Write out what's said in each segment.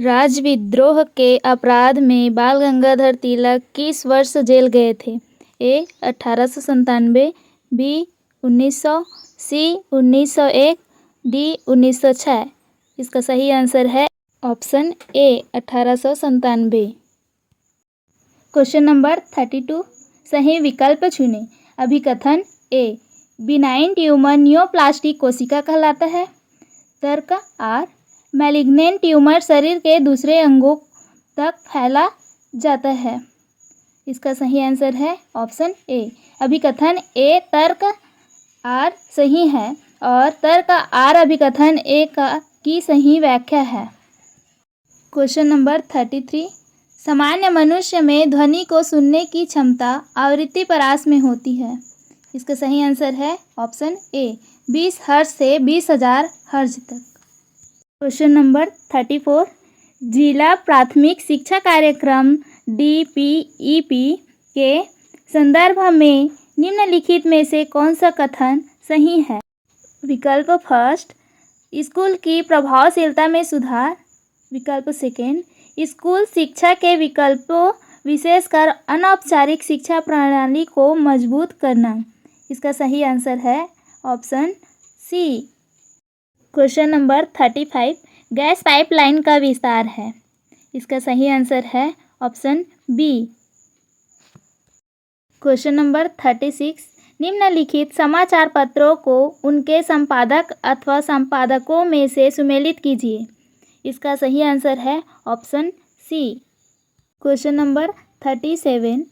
राजविद्रोह के अपराध में बाल गंगाधर तिलक किस वर्ष जेल गए थे? ए 1897, बी 1900, सी 1901, डी 1906। इसका सही आंसर है ऑप्शन ए 1897। क्वेश्चन नंबर 32, सही विकल्प चुनें। अभिकथन ए बिनाइन ट्यूमर नियोप्लास्टिक कोशिका कहलाता है। तर्क आर मैलिग्नेंट ट्यूमर शरीर के दूसरे अंगों तक फैला जाता है। इसका सही आंसर है ऑप्शन ए अभिकथन ए तर्क आर सही है और तर्क आर अभिकथन ए की सही व्याख्या है। क्वेश्चन नंबर 33, सामान्य मनुष्य में ध्वनि को सुनने की क्षमता आवृत्ति परास में होती है। इसका सही आंसर है ऑप्शन ए 20 हर्ट्ज से 20,000 हर्ट्ज तक। क्वेश्चन नंबर 34, जिला प्राथमिक शिक्षा कार्यक्रम DPEP के संदर्भ में निम्नलिखित में से कौन सा कथन सही है? विकल्प फर्स्ट, स्कूल की प्रभावशीलता में सुधार। विकल्प सेकेंड, स्कूल शिक्षा के विकल्पों विशेषकर अनौपचारिक शिक्षा प्रणाली को मजबूत करना। इसका सही आंसर है option C. Question number 35, gas pipeline का विस्तार है। इसका सही आंसर है ऑप्शन बी। क्वेश्चन नंबर 36, निम्नलिखित समाचार पत्रों को उनके संपादक अथवा संपादकों में से सुमेलित कीजिए। इसका सही आंसर है ऑप्शन सी। क्वेश्चन नंबर 37,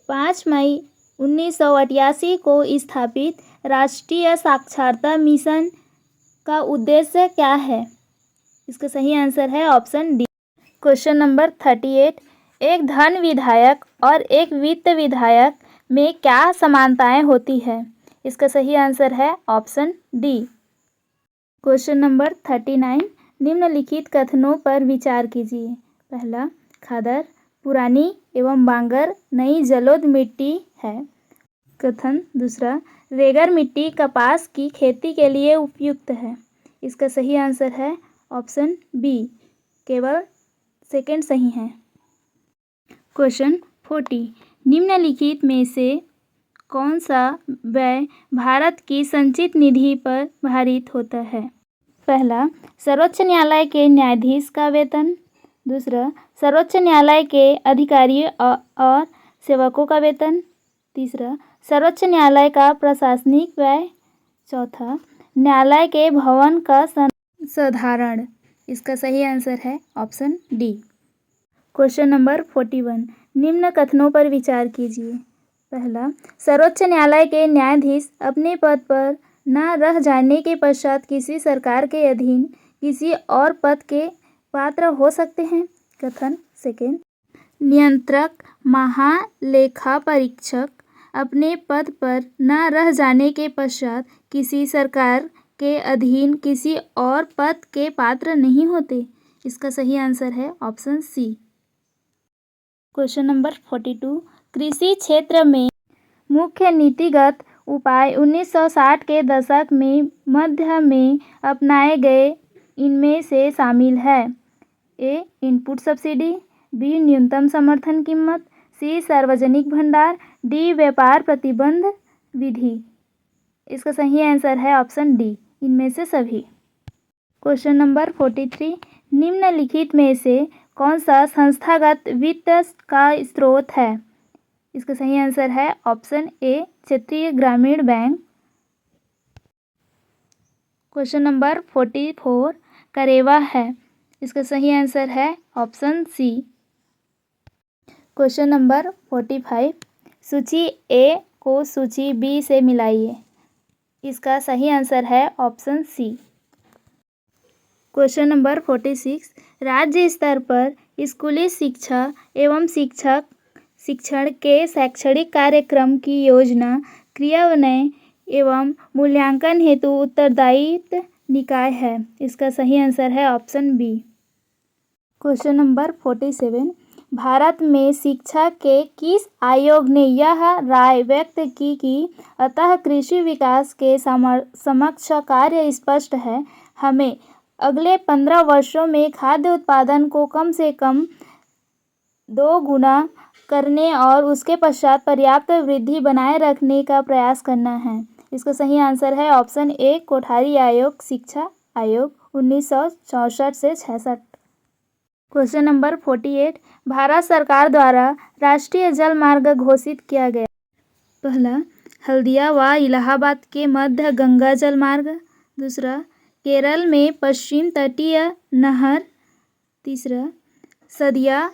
5 मई 1988 को स्थापित राष्ट्रीय साक्षरता मिशन का उद्देश्य क्या है? इसका सही आंसर है ऑप्शन डी। क्वेश्चन नंबर 38, एक धन विधायक और एक वित्त विधायक में क्या समानताएं होती है? इसका सही आंसर है ऑप्शन डी। क्वेश्चन नंबर 39, निम्नलिखित कथनों पर विचार कीजिए। पहला, खादर पुरानी एवं बांगर नई जलोढ़ मिट्टी है। कथन दूसरा, रेगर मिट्टी कपास की खेती के लिए उपयुक्त है। इसका सही आंसर है ऑप्शन बी, केवल सेकंड सही है। क्वेश्चन 40, निम्नलिखित में से कौन सा व्यय भारत की संचित निधि पर भारित होता है? पहला, सर्वोच्च न्यायालय के न्यायाधीश का वेतन। दूसरा, सर्वोच्च न्यायालय के अधिकारियों और सेवकों का वेतन। तीसरा, सर्वोच्च न्यायालय का प्रशासनिक व्यय। चौथा, न्यायालय के भवन का संधारण। इसका सही आंसर है ऑप्शन डी। क्वेश्चन नंबर 41, निम्न कथनों पर विचार कीजिए। पहला, सर्वोच्च न्यायालय के न्यायाधीश अपने पद पर न रह जाने के पश्चात किसी सरकार के अधीन किसी और पद के पात्र हो सकते हैं। कथन सेकेंड, नियंत्रक महालेखा परीक्षक अपने पद पर न रह जाने के पश्चात किसी सरकार के अधीन किसी और पद के पात्र नहीं होते। इसका सही आंसर है ऑप्शन सी। क्वेश्चन नंबर 42, कृषि क्षेत्र में मुख्य नीतिगत उपाय 1960 के दशक में मध्य में अपनाए गए इनमें से शामिल है। ए, इनपुट सब्सिडी। बी, न्यूनतम समर्थन कीमत। सी, सार्वजनिक भंडार। डी, व्यापार प्रतिबंध विधि। इसका सही आंसर है ऑप्शन डी, इनमें से सभी। क्वेश्चन नंबर 43, निम्नलिखित में से कौन सा संस्थागत वित्त का स्रोत है? इसका सही आंसर है ऑप्शन ए, क्षेत्रीय ग्रामीण बैंक। क्वेश्चन नंबर 44, करेवा है। इसका सही आंसर है ऑप्शन सी। क्वेश्चन नंबर 45, सूची ए को सूची बी से मिलाइए। इसका सही आंसर है ऑप्शन सी। क्वेश्चन नंबर 46, राज्य स्तर पर स्कूली शिक्षा एवं शिक्षण के शैक्षणिक कार्यक्रम की योजना क्रियान्वयन एवं मूल्यांकन हेतु उत्तरदायित्व निकाय है। इसका सही आंसर है option B. Question number 47, Bharat में शिक्षा के किस आयोग ने यह राय व्यक्त की कि अतः कृषि विकास के समक्ष कार्य स्पष्ट है, हमें अगले 15 वर्षों में खाद्य उत्पादन को कम से कम 2 गुना करने और उसके पश्चात पर्याप्त वृद्धि बनाए रखने का प्रयास करना है। इसका सही आंसर है ऑप्शन ए कोठारी आयोग, शिक्षा आयोग 1964 से 66। क्वेश्चन नंबर 48 भारत सरकार द्वारा राष्ट्रीय जल मार्ग घोषित किया गया। पहला हल्दिया व इलाहाबाद के मध्य गंगा जल मार्ग, दूसरा केरल में पश्चिम तटीय नहर, तीसरा सदिया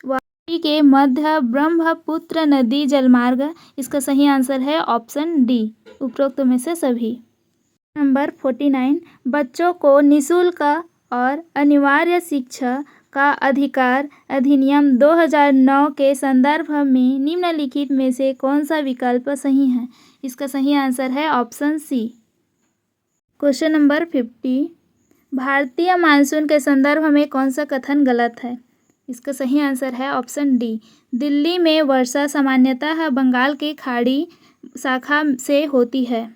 वापी के मध्य ब्रह्मपुत्र नदी जलमार्ग। इसका सही आंसर है ऑप्शन डी उपरोक्त में से सभी। नंबर 49 बच्चों को निःशुल्क और अनिवार्य शिक्षा का अधिकार अधिनियम 2009 के संदर्भ में निम्नलिखित में से कौन सा विकल्प सही है। इसका सही आंसर है ऑप्शन सी। क्वेश्चन नंबर 50 भारतीय मानसून के संदर्भ में कौन सा कथन गलत है। इसका सही आंसर है ऑप्शन डी दिल्ली में वर्षा सामान्यतः बंगाल की खाड़ी शाखा से होती है।